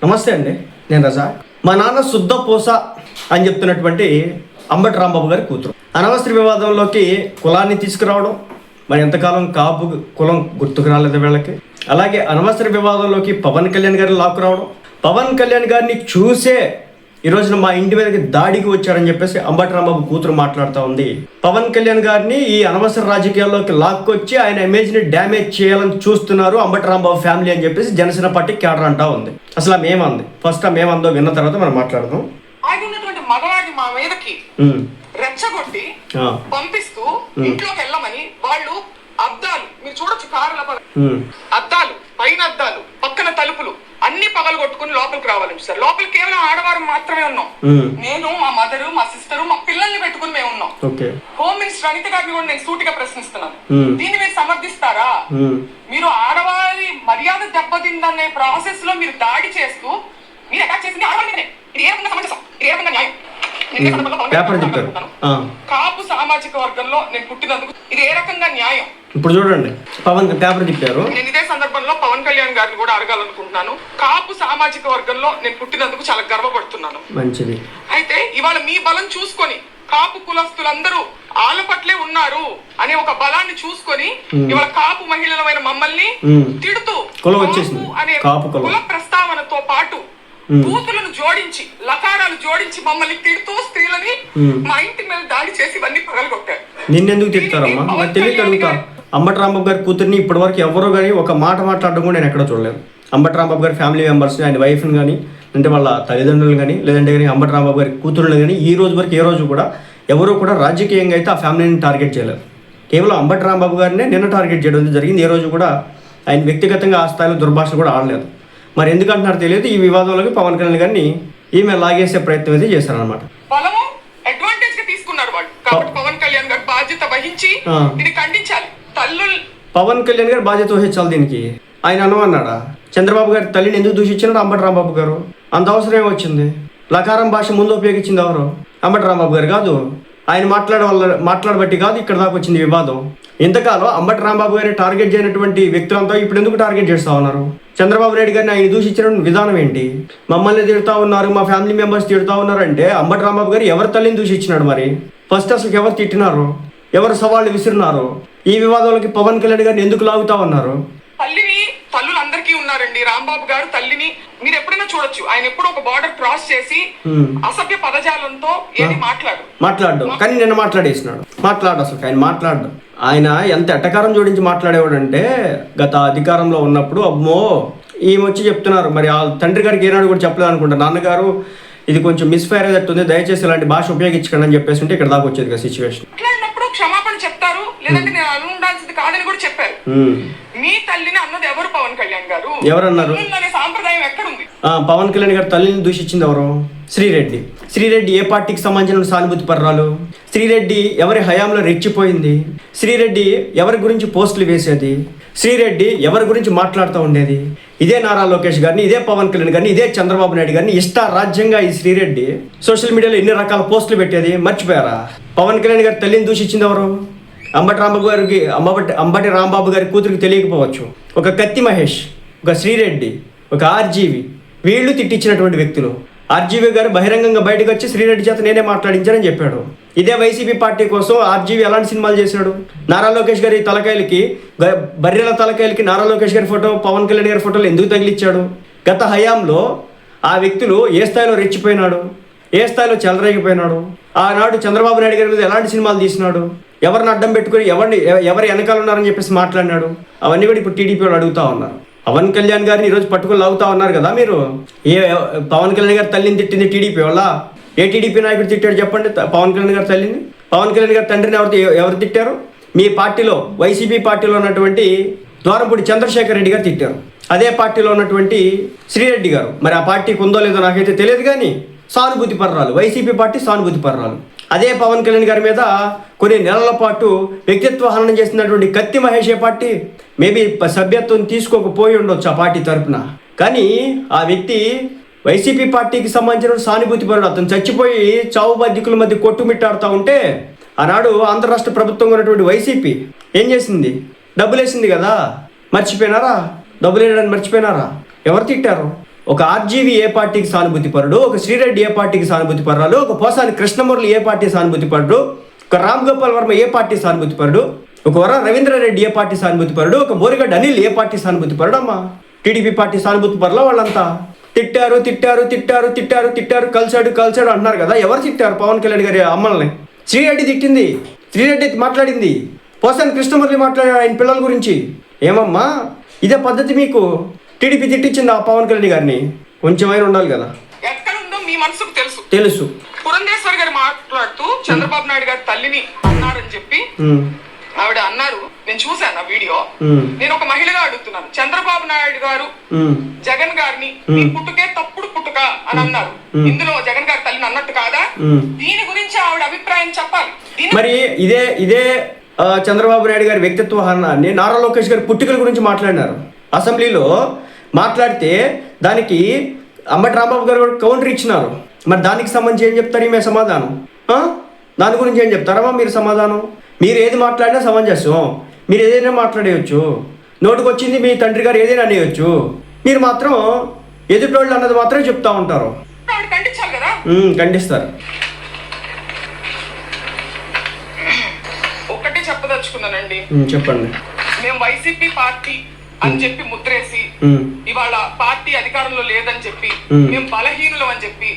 నమస్తే అండి, నేను రజా. మా నాన్న శుద్ధ పూస అని చెప్తున్నటువంటి అంబటి రాంబాబు గారి కూతురు అనవసర వివాదంలోకి కులాన్ని తీసుకురావడం, మరి ఎంతకాలం కాపు కులం గుర్తుకు రాలేదు వీళ్ళకి. అలాగే అనవసర వివాదంలోకి పవన్ కళ్యాణ్ గారిని లాక్కురావడం, పవన్ కళ్యాణ్ గారిని చూసే ఈ రోజున మా ఇంటి మీదకి దాడికి వచ్చారని చెప్పేసి అంబటి రాంబాబు కూతురు మాట్లాడుతూ ఉంది. పవన్ కళ్యాణ్ గారిని ఈ అనవసర రాజకీయాల్లోకి లాక్కొచ్చి ఆయన ఇమేజ్ని డ్యామేజ్ చేయాలని చూస్తున్నారు అంబటి రాంబాబు ఫ్యామిలీ అని చెప్పేసి జనసేన పార్టీ క్యాడర్ అంటా ఉంది. అసలు ఆమె ఏమంది, ఫస్ట్ ఆమె ఏమందో విన్న తర్వాత మనం మాట్లాడదాం. మగవాడి మా మీదకి రెచ్చగొట్టి పంపిస్తూ ఇంట్లోకి వెళ్ళమని వాళ్ళు అద్దాలు మీరు చూడొచ్చు, కారుల అద్దాలు, పైన అద్దాలు, పక్కన తలుపులు అన్ని పగలు కొట్టుకుని లోపలికి రావాలని సార్. లోపల కేవలం ఆడవారు మాత్రమే ఉన్నాం. నేను, మా మదరు, మా సిస్టరు, మా పిల్లల్ని పెట్టుకుని మేము ఉన్నాం. హోమ్ మినిస్టర్ అనిత గారిని కూడా నేను సూటిగా ప్రశ్నిస్తున్నాను, దీన్ని మీరు సమర్థిస్తారా? మీరు ఆడవారి మర్యాద దెబ్బతిందనే ప్రాసెస్ లో మీరు దాడి చేస్తూ మీరు అటాక్ చేసింది ఆడవాళ్ళనే. ఇది ఏ రకంగా సమంజసం, ఏ రకంగా న్యాయం? కాపు సామాజిక వర్గంలో నేను పుట్టినందుకు ఇది ఏ రకంగా న్యాయం? ఇప్పుడు చూడండి, పవన్ పేపర్ చెప్పారు. నేను ఇదే సందర్భంలో పవన్ కళ్యాణ్ గారిని కూడా అడగాలనుకుంటున్నాను. కాపు సామాజిక వర్గంలో నేను పుట్టినందుకు చాలా గర్వపడుతున్నాను. మంచిది. అయితే ఇవాళ మీ బలం చూసుకొని కాపు కులస్తులందరూ ఆళ్ళ పట్లే ఉన్నారు అనే ఒక బలాన్ని చూసుకొని ఇవాళ కాపు మహిళలమైన మమ్మల్ని తిడుతూ అనే కుల ప్రస్తావనతో పాటు బూతులను జోడించి, లకారాలు జోడించి మమ్మల్ని తిడుతూ స్త్రీలని మా ఇంటి మీద దాడి చేసి ఇవన్నీ పగలగొట్టారు. నిన్నెందుకు తిడతారమ్మా? నాకు తెలియక అడుగుతా. అంబటి రాంబాబు గారి కూతుర్ని ఇప్పటి వరకు ఎవరో కానీ ఒక మాట మాట్లాడడం కూడా నేను ఎక్కడ చూడలేదు. అంబటి రాంబాబు గారి ఫ్యామిలీ మెంబర్స్ని, ఆయన వైఫ్ని కానీ, అంటే వాళ్ళ తల్లిదండ్రులు కానీ, లేదంటే కానీ అంబటి రాంబాబు గారి కూతురుని కానీ ఈ రోజు వరకు ఏ రోజు కూడా ఎవరూ కూడా రాజకీయంగా అయితే ఆ ఫ్యామిలీని టార్గెట్ చేయలేదు. కేవలం అంబటి రాంబాబు గారినే నిన్న టార్గెట్ చేయడం జరిగింది. ఏ రోజు కూడా ఆయన వ్యక్తిగతంగా ఆ స్థాయిలో దుర్భాష కూడా ఆడలేదు. మరి ఎందుకంటున్నారో తెలియదు. ఈ వివాదంలోకి పవన్ కళ్యాణ్ గారిని ఈమె లాగేసే ప్రయత్నం అయితే చేశారనమాట. పవన్ కళ్యాణ్ గారు బాధ్యత వహించి దీన్ని ఖండించాలి. పవన్ కళ్యాణ్ గారు బాధ్యత వహించాలి దీనికి. ఆయన అనమన్నాడా? చంద్రబాబు గారి తల్లిని ఎందుకు దూషించినాడు అంబటి రాంబాబు గారు? అంత అవసరం ఏమొచ్చింది? లకారం భాష ముందు ఉపయోగించింది ఎవరు? అంబటి రాంబాబు గారు కాదు. ఆయన మాట్లాడబట్టి కాదు ఇక్కడ దాకా వచ్చింది వివాదం. ఇంతకాలం అంబటి రాంబాబు గారిని టార్గెట్ చేయనటువంటి వ్యక్తులంతా ఇప్పుడు ఎందుకు టార్గెట్ చేస్తూ ఉన్నారు? చంద్రబాబు నాయుడు గారిని ఆయన దూషించిన విధానం ఏంటి? మమ్మల్ని తిడుతూ ఉన్నారు, మా ఫ్యామిలీ మెంబర్స్ తిడుతూ ఉన్నారు అంటే అంబటి రాంబాబు గారు ఎవరి తల్లిని దూషించినాడు? మరి ఫస్ట్ అసలు ఎవరు తిట్టినారు? ఎవరు సవాళ్ళు విసిరినారు? ఈ వివాదంలోకి పవన్ కళ్యాణ్ గారిని ఎందుకు లాగుతా ఉన్నారు? తల్లులు అందరికీ ఉన్నారండి. రాంబాబు గారు తల్లిని మీరు ఎప్పుడైనా చూడొచ్చు. ఆయన ఎప్పుడు ఒక బార్డర్ క్రాస్ చేసి అసభ్య పదజాలంతో ఏది మాట్లాడు కానీ నిన్న మాట్లాడు అసలు ఆయన మాట్లాడు. ఆయన ఎంత ఎట్టకారం జోడించి మాట్లాడేవాడు అంటే, గత అధికారంలో ఉన్నప్పుడు అమ్మో ఈమె వచ్చి చెప్తున్నారు. మరి ఆ తండ్రి గారికి ఏనాడు కూడా చెప్పలేదు అనుకుంటా, నాన్నగారు ఇది కొంచెం మిస్ఫైర్ అయ్యేటట్టుంది, దయచేసి ఇలాంటి భాష ఉపయోగించకండి అని చెప్పేసి ఉంటే ఇక్కడ దాకా వచ్చేది కదా సిచ్యువేషన్. క్షమాపణ చెప్తారు, లేదంటే నేను అను ఉండాల్సింది కాదని కూడా చెప్పారు. మీ తల్లిని అన్నది ఎవరు? పవన్ కళ్యాణ్ గారు. ఎవరన్నారు? సాంప్రదాయం ఎక్కడుంది? పవన్ కళ్యాణ్ గారు తల్లిని దూషించింది ఎవరు? శ్రీరెడ్డి ఏ పార్టీకి సంబంధించిన సానుభూతి పర్రాలు? శ్రీరెడ్డి ఎవరి హయాంలో రెచ్చిపోయింది? శ్రీరెడ్డి ఎవరి గురించి పోస్టులు వేసేది? శ్రీరెడ్డి ఎవరి గురించి మాట్లాడుతూ ఉండేది? ఇదే నారా లోకేష్ గారిని, ఇదే పవన్ కళ్యాణ్ గారిని, ఇదే చంద్రబాబు నాయుడు గారిని రాజ్యంగా ఈ శ్రీరెడ్డి సోషల్ మీడియాలో ఎన్ని రకాల పోస్టులు పెట్టేది మర్చిపోయారా? పవన్ కళ్యాణ్ గారి తల్లిని దూషించింది ఎవరు? అంబటి రాంబాబు గారి కూతురికి తెలియకపోవచ్చు. ఒక కత్తి మహేష్, ఒక శ్రీరెడ్డి, ఒక ఆర్జీవి, వీళ్ళు తిట్టించినటువంటి వ్యక్తులు. ఆర్జీవి గారు బహిరంగంగా బయటకు వచ్చి శ్రీరెడ్డి చేత నేనే మాట్లాడించానని చెప్పాడు. ఇదే వైసీపీ పార్టీ కోసం ఆర్జీవి ఎలాంటి సినిమాలు చేశాడు? నారా లోకేష్ గారి తలకాయలకి, బర్రెల తలకాయలకి నారా లోకేష్ గారి ఫోటో, పవన్ కళ్యాణ్ గారి ఫోటోలు ఎందుకు తగిలిచ్చాడు? గత హయాంలో ఆ వ్యక్తులు ఏ స్థాయిలో రెచ్చిపోయినాడు, ఏ స్థాయిలో చెలరేగిపోయినాడు? ఆనాడు చంద్రబాబు నాయుడు గారి మీద ఎలాంటి సినిమాలు తీసినాడు? ఎవరిని అడ్డం పెట్టుకుని ఎవరి వెనకాల ఉన్నారని చెప్పేసి మాట్లాడినాడు? అవన్నీ కూడా ఇప్పుడు టీడీపీ వాళ్ళు అడుగుతా ఉన్నారు. పవన్ కళ్యాణ్ గారిని ఈరోజు పట్టుకుని లాగుతా ఉన్నారు కదా మీరు. పవన్ కళ్యాణ్ గారి తల్లిని తిట్టింది టీడీపీ వాళ్ళ? ఏ టీడీపీ నాయకుడు తిట్టాడు చెప్పండి పవన్ కళ్యాణ్ గారి తల్లిని? పవన్ కళ్యాణ్ గారి తండ్రిని ఎవరు తిట్టారు? మీ పార్టీలో, వైసీపీ పార్టీలో ఉన్నటువంటి ద్వారంపూడి చంద్రశేఖర్ రెడ్డి గారు తిట్టారు. అదే పార్టీలో ఉన్నటువంటి శ్రీరెడ్డి గారు, మరి ఆ పార్టీకి ఉందో లేదో నాకైతే తెలియదు కానీ సానుభూతి పర్రాలు, వైసీపీ పార్టీ సానుభూతి పర్రాలు. అదే పవన్ కళ్యాణ్ గారి మీద కొన్ని నెలల పాటు వ్యక్తిత్వ హననం చేసినటువంటి కత్తి మహేష్ పార్టీ మేబీ సభ్యత్వం తీసుకోకపోయి ఉండొచ్చు ఆ పార్టీ తరఫున. కానీ ఆ వ్యక్తి వైసీపీ పార్టీకి సంబంధించిన సానుభూతి పరుడు. అతను చచ్చిపోయి చావు బాధికుల మధ్య కొట్టుమిట్టాడుతూ ఉంటే ఆనాడు ఆంధ్ర రాష్ట్ర ప్రభుత్వం ఉన్నటువంటి వైసీపీ ఏం చేసింది? డబ్బులు వేసింది కదా. మర్చిపోయినారా? డబ్బులు వేయడానికి మర్చిపోయినారా? ఎవరు తిట్టారు? ఒక ఆర్జీవి ఏ పార్టీకి సానుభూతి పరుడు, ఒక శ్రీరెడ్డి ఏ పార్టీకి సానుభూతి పరురాలు, ఒక పోసాని కృష్ణమురళి ఏ పార్టీ సానుభూతి పరుడు, ఒక రామ్ గోపాల్ వర్మ ఏ పార్టీ సానుభూతి పరుడు, ఒక వర రవీంద్రారెడ్డి ఏ పార్టీ సానుభూతి పరుడు, ఒక బోరిగడ్డ అనిల్ ఏ పార్టీ సానుభూతి పరుడు అమ్మా? టీడీపీ పార్టీ సానుభూతి పరుల వాళ్ళంతా తిట్టారు తిట్టారు తిట్టారు తిట్టారు తిట్టారు కలిసాడు అంటున్నారు కదా. ఎవరు తిట్టారు? పవన్ కళ్యాణ్ గారి అమ్మల్ని. శ్రీరెడ్డి తిట్టింది, శ్రీరెడ్డి మాట్లాడింది, పోసాని కృష్ణమురళి మాట్లాడారు ఆయన పిల్లల గురించి. ఏమమ్మా ఇదే పద్ధతి మీకు? టీడీపీ తిట్టించింది ఆ పవన్ కళ్యాణ్ గారిని, కొంచెమైనా ఉండాలి కదా. ఎక్కడుందో మీ మనసుకు తెలుసు. పురంధేశ్వరి గారు మాట్లాడుతూ చంద్రబాబు నాయుడు గారి తల్లిని అన్నారని చెప్పి ఆవిడ అన్నారు. నేను చూశాను ఆ వీడియో. నేను ఒక మహిళగా అడుగుతున్నాను, చంద్రబాబు నాయుడు గారు జగన్ గారిని మీ పుట్టుకే తప్పుడు పుట్టుక అని అన్నారు, ఇందులో జగన్ గారి తల్లిని అన్నట్టు కాదా? దీని గురించి ఆవిడ అభిప్రాయం చెప్పాలి. మరి ఇదే చంద్రబాబు నాయుడు గారి వ్యక్తిత్వ హరణాన్ని నారా లోకేష్ గారి పుట్టుకల గురించి మాట్లాడినారు అసెంబ్లీలో. మాట్లాడితే దానికి అంబటి రాంబాబు గారు కౌంటర్ ఇచ్చినారు. మరి దానికి సంబంధించి ఏం చెప్తారు ఈమె సమాధానం? దాని గురించి ఏం చెప్తారమ్మా మీరు సమాధానం? మీరు ఏది మాట్లాడినా సమంజసం, మీరు ఏదైనా మాట్లాడేయచ్చు, నోటుకు వచ్చింది మీ తండ్రి గారు ఏదైనా అనేయచ్చు. మీరు మాత్రం ఎదుటోళ్ళు అన్నది మాత్రమే చెప్తా ఉంటారు. ఖండిస్తారు. ఒకటి చెప్పదలుచుకున్నానండి. చెప్పండి. మేము వైసీపీ పార్టీ అని చెప్పి ముద్రేసి ఇవాళ పార్టీ అధికారంలో లేదని చెప్పి మేము బలహీనులం అని చెప్పి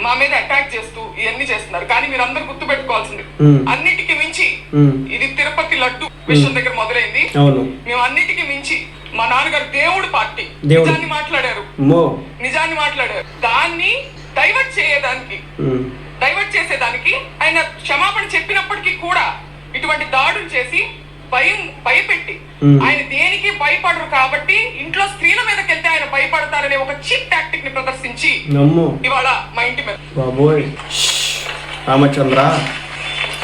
మా మీద అటాక్ చేస్తూ ఇవన్నీ చేస్తున్నారు. కానీ మీరు అందరు గుర్తు పెట్టుకోవాల్సింది, అన్నిటికీ మించి ఇది తిరుపతి లడ్డు విషయం దగ్గర మొదలైంది. మేము అన్నిటికీ మించి మా నాన్నగారు దేవుడు పార్టీ నిజాన్ని మాట్లాడారు. దాన్ని డైవర్ట్ చేసేదానికి ఆయన క్షమాపణ చెప్పినప్పటికీ కూడా ఇటువంటి దాడులు చేసి భయపెట్టి ఆయన దేనికి భయపడరు కాబట్టి ఇంట్లో స్త్రీల మీదకి వెళ్తే ఆయన భయపడతారనే ఒక చీప్ టాక్టిక్ ని ప్రదర్శించి ఇవాళ మా ఇంటి మీద రామచంద్ర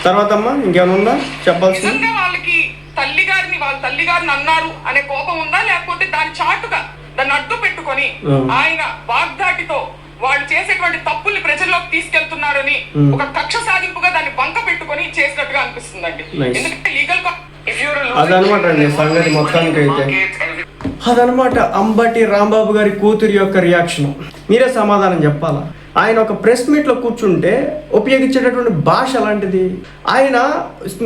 తర్వాత ఇంకేమన్నా చెప్పాలి. నిజంగా వాళ్ళకి వాళ్ళ తల్లిగారిని అన్నారు అనే కోపం ఉందా, లేకపోతే దాని చాటుగా దాన్ని అడ్డు పెట్టుకొని ఆయన వాగ్దాటితో వాళ్ళు చేసేటువంటి తప్పుల్ని ప్రజల్లోకి తీసుకెళ్తున్నారని ఒక కక్ష సాధింపుగా దాన్ని వంక పెట్టుకొని చేసినట్టుగా అనిపిస్తుందండి. ఎందుకంటే లీగల్ అదనమాట అండి సంగతి మొత్తానికి అయితే. అదనమాట అంబటి రాంబాబు గారి కూతురి యొక్క రియాక్షన్. మీరే సమాధానం చెప్పాలా? ఆయన ఒక ప్రెస్ మీట్లో కూర్చుంటే ఉపయోగించేటటువంటి భాష అలాంటిది, ఆయన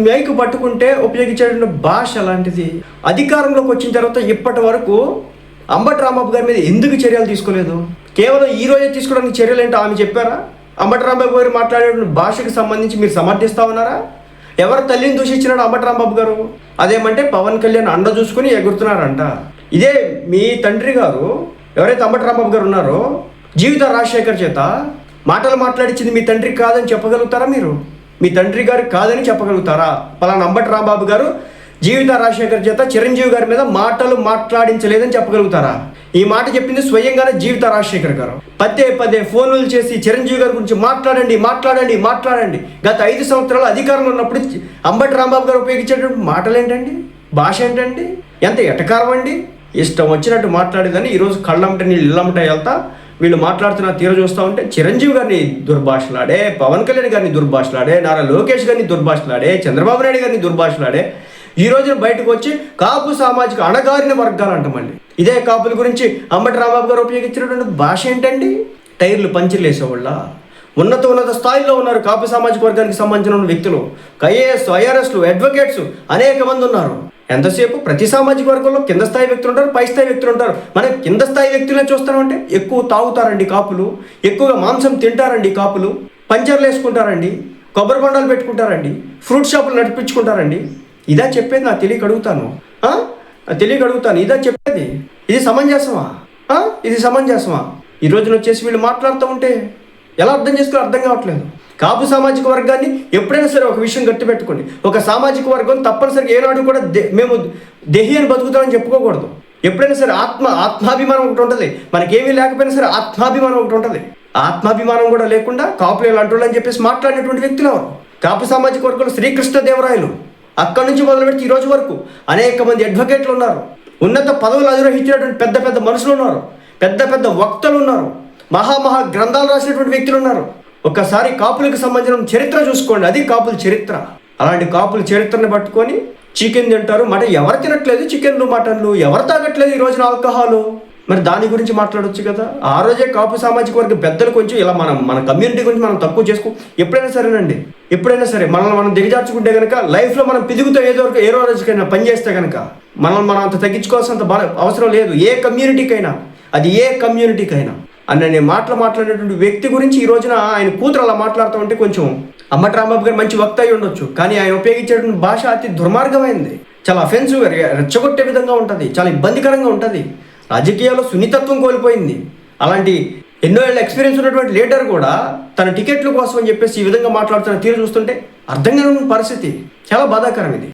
మైక్ పట్టుకుంటే ఉపయోగించేటటువంటి భాష అలాంటిది. అధికారంలోకి వచ్చిన తర్వాత ఇప్పటి వరకు అంబటి రాంబాబు గారి మీద ఎందుకు చర్యలు తీసుకోలేదు? కేవలం ఈ రోజే తీసుకోవడానికి చర్యలు ఏంటో ఆమె చెప్పారా? అంబటి రాంబాబు గారు మాట్లాడేటువంటి భాషకు సంబంధించి మీరు సమర్థిస్తా ఉన్నారా? ఎవరు తల్లిని దూషించినాడు అంబటి రాంబాబు గారు? అదేమంటే పవన్ కళ్యాణ్ అండ చూసుకుని ఎగురుతున్నారంట. ఇదే మీ తండ్రి గారు ఎవరైతే అంబటి రాంబాబు గారు ఉన్నారో జీవిత రాజశేఖర్ చేత మాటలు మాట్లాడించింది మీ తండ్రికి కాదని చెప్పగలుగుతారా? మీరు మీ తండ్రి గారు కాదని చెప్పగలుగుతారా? పలానా అంబటి రాంబాబు గారు జీవిత రాజశేఖర్ చేత చిరంజీవి గారి మీద మాటలు మాట్లాడించలేదని చెప్పగలుగుతారా? ఈ మాట చెప్పింది స్వయంగానే జీవిత రాజశేఖర్ గారు. పదే ఫోన్లు చేసి చిరంజీవి గారి గురించి మాట్లాడండి. గత 5 సంవత్సరాలు అధికారంలో ఉన్నప్పుడు అంబటి రాంబాబు గారు ఉపయోగించేటువంటి మాటలు ఏంటండి? భాష ఏంటండి? ఎంత ఎటకారం అండి! ఇష్టం వచ్చినట్టు మాట్లాడేదని ఈరోజు కళ్ళమ్మట నీళ్ళు ఇళ్ళమ్మట వెళ్తా వీళ్ళు మాట్లాడుతున్న తీరు చూస్తూ ఉంటే చిరంజీవి గారిని దుర్భాషలాడే, పవన్ కళ్యాణ్ గారిని దుర్భాషలాడే, నారా లోకేష్ గారిని దుర్భాషలాడే, చంద్రబాబు నాయుడు గారిని దుర్భాషలాడే ఈ రోజున బయటకు వచ్చి కాపు సామాజిక అణగారిన వర్గాలు అంటామండి. ఇదే కాపుల గురించి అంబటి రాంబాబు గారు ఉపయోగించినటువంటి భాష ఏంటండి? టైర్లు పంచర్లు వేసేవాళ్ళ? ఉన్నత స్థాయిలో ఉన్నారు కాపు సామాజిక వర్గానికి సంబంధించిన వ్యక్తులు, ఐఏఎస్, ఐఆర్ఎస్లు, అడ్వకేట్స్ అనేక మంది ఉన్నారు. ఎంతసేపు ప్రతి సామాజిక వర్గంలో కింద స్థాయి వ్యక్తులు ఉంటారు, పై స్థాయి వ్యక్తులు ఉంటారు. మనం కింద స్థాయి వ్యక్తులను చూస్తామంటే ఎక్కువ తాగుతారండి కాపులు, ఎక్కువగా మాంసం తింటారండి కాపులు, పంచర్లు వేసుకుంటారండి, కొబ్బరి బొండాలు పెట్టుకుంటారండి, ఫ్రూట్ షాపులు నడిపించుకుంటారండి. ఇదా చెప్పేది? నాకు తెలియక అడుగుతాను. ఇదా చెప్పేది? ఇది సమంజసమా? ఈ రోజున వచ్చేసి వీళ్ళు మాట్లాడుతూ ఉంటే ఎలా అర్థం చేసుకోవాలో అర్థం కావట్లేదు. కాపు సామాజిక వర్గాన్ని ఎప్పుడైనా సరే ఒక విషయం గట్టిపెట్టుకోండి, ఒక సామాజిక వర్గం తప్పనిసరిగా ఏనాడు కూడా మేము దేహి అని బతుకుతామని చెప్పుకోకూడదు. ఎప్పుడైనా సరే ఆత్మాభిమానం ఒకటి ఉంటుంది. మనకేమీ లేకపోయినా సరే ఆత్మాభిమానం ఒకటి ఉంటుంది. ఆత్మాభిమానం కూడా లేకుండా కాపులు ఎలా అంటున్నారని చెప్పేసి మాట్లాడినటువంటి వ్యక్తులు ఎవరు? కాపు సామాజిక వర్గంలో శ్రీకృష్ణదేవరాయలు అక్కడి నుంచి మొదలుపెట్టి ఈ రోజు వరకు అనేక మంది అడ్వకేట్లు ఉన్నారు, ఉన్నత పదవులు అధిరోహించినటువంటి పెద్ద మనుషులు ఉన్నారు, పెద్ద వక్తలు ఉన్నారు, మహా గ్రంథాలు రాసినటువంటి వ్యక్తులు ఉన్నారు. ఒక్కసారి కాపులకు సంబంధించిన చరిత్ర చూసుకోండి, అది కాపుల చరిత్ర. అలాంటి కాపుల చరిత్రను పట్టుకొని చికెన్ తింటారు. ఎవరు తినట్లేదు చికెన్లు, మటన్లు, ఎవరు తాగట్లేదు ఈ రోజున ఆల్కహాలు? మరి దాని గురించి మాట్లాడొచ్చు కదా. ఆ రోజే కాపు సామాజిక వర్గ పెద్దలు కొంచెం ఇలా మన కమ్యూనిటీ గురించి మనం తక్కువ చేసుకో. ఎప్పుడైనా సరేనండి, ఎప్పుడైనా సరే మనల్ని మనం దిగజార్చుకుంటే కనుక లైఫ్లో మనం పిదుగుతో ఏ రోజుకైనా పని చేస్తే కనుక మనం అంత తగ్గించుకోవాల్సినంత అవసరం లేదు. ఏ కమ్యూనిటీకైనా, అది ఏ కమ్యూనిటీకైనా అన్న మాట్లాడినటువంటి వ్యక్తి గురించి ఈ రోజున ఆయన కూతురు అలా మాట్లాడుతూ ఉంటే కొంచెం అంబటి రాంబాబు గారు మంచి వక్త అయి ఉండొచ్చు, కానీ ఆయన ఉపయోగించేటువంటి భాష అతి దుర్మార్గమైంది, చాలా అఫెన్సివ్గా రెచ్చగొట్టే విధంగా ఉంటుంది, చాలా ఇబ్బందికరంగా ఉంటుంది. రాజకీయాల్లో సున్నితత్వం కోల్పోయింది. అలాంటి ఎన్నో ఏళ్ళ ఎక్స్పీరియన్స్ ఉన్నటువంటి లీడర్ కూడా తన టికెట్ల కోసం అని చెప్పేసి ఈ విధంగా మాట్లాడుతున్న తీరు చూస్తుంటే అర్థం కాని పరిస్థితి. చాలా బాధాకరం ఇది.